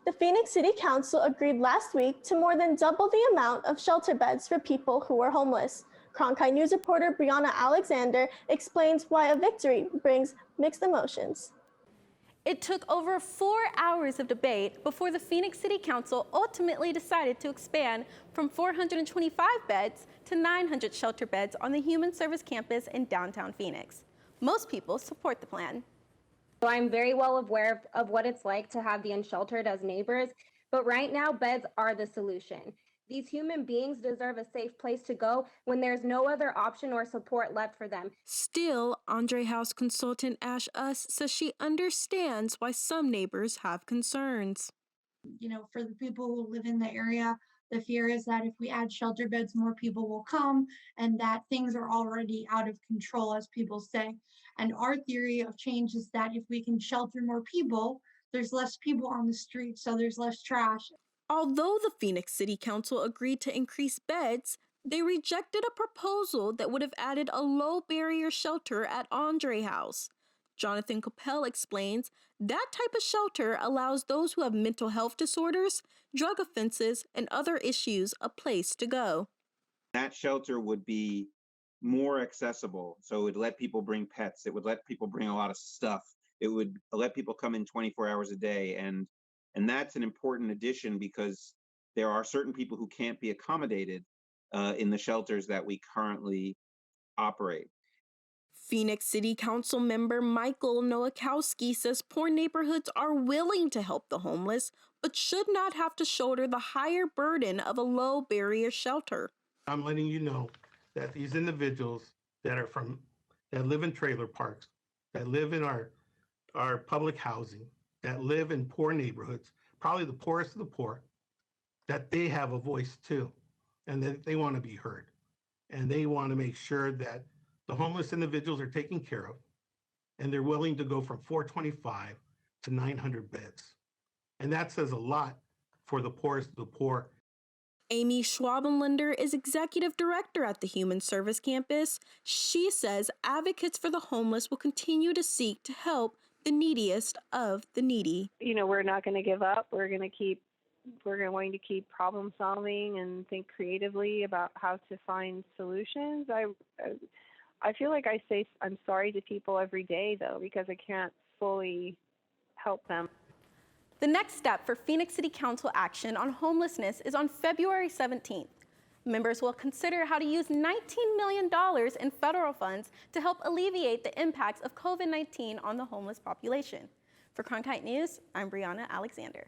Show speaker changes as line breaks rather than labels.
The Phoenix City Council agreed last week to more than double the amount of shelter beds for people who are homeless. Cronkite News reporter Brianna Alexander explains why a victory brings mixed emotions.
It took over 4 hours of debate before the Phoenix City Council ultimately decided to expand from 425 beds to 900 shelter beds on the Human Service Campus in downtown Phoenix. Most people support the plan.
So I'm very well aware of what it's like to have the unsheltered as neighbors, but right now beds are the solution. These human beings deserve a safe place to go when there's no other option or support left for them.
Still, Andre House consultant Ash Us says she understands why some neighbors have concerns.
For the people who live in the area, the fear is that if we add shelter beds, more people will come and that things are already out of control, as people say. And our theory of change is that if we can shelter more people, there's less people on the street, so there's less trash.
Although the Phoenix City Council agreed to increase beds, they rejected a proposal that would have added a low-barrier shelter at Andre House. Jonathan Coppell explains that type of shelter allows those who have mental health disorders, drug offenses, and other issues a place to go.
That shelter would be more accessible, so it would let people bring pets. It would let people bring a lot of stuff. It would let people come in 24 hours a day, and that's an important addition because there are certain people who can't be accommodated in the shelters that we currently operate.
Phoenix City Council member Michael Nowakowski says poor neighborhoods are willing to help the homeless, but should not have to shoulder the higher burden of a low-barrier shelter.
I'm letting you know that these individuals that live in trailer parks, that live in our public housing, that live in poor neighborhoods, probably the poorest of the poor, that they have a voice too, and that they want to be heard. And they want to make sure that the homeless individuals are taken care of, and they're willing to go from 425 to 900 beds. And that says a lot for the poorest of the poor.
Amy Schwabenlander is executive director at the Human Service Campus. She says advocates for the homeless will continue to seek to help the neediest of the needy.
We're not going to give up. We're going to keep problem solving and think creatively about how to find solutions. I feel like I say I'm sorry to people every day, though, because I can't fully help them.
The next step for Phoenix City Council action on homelessness is on February 17th. Members will consider how to use $19 million in federal funds to help alleviate the impacts of COVID-19 on the homeless population. For Cronkite News, I'm Brianna Alexander.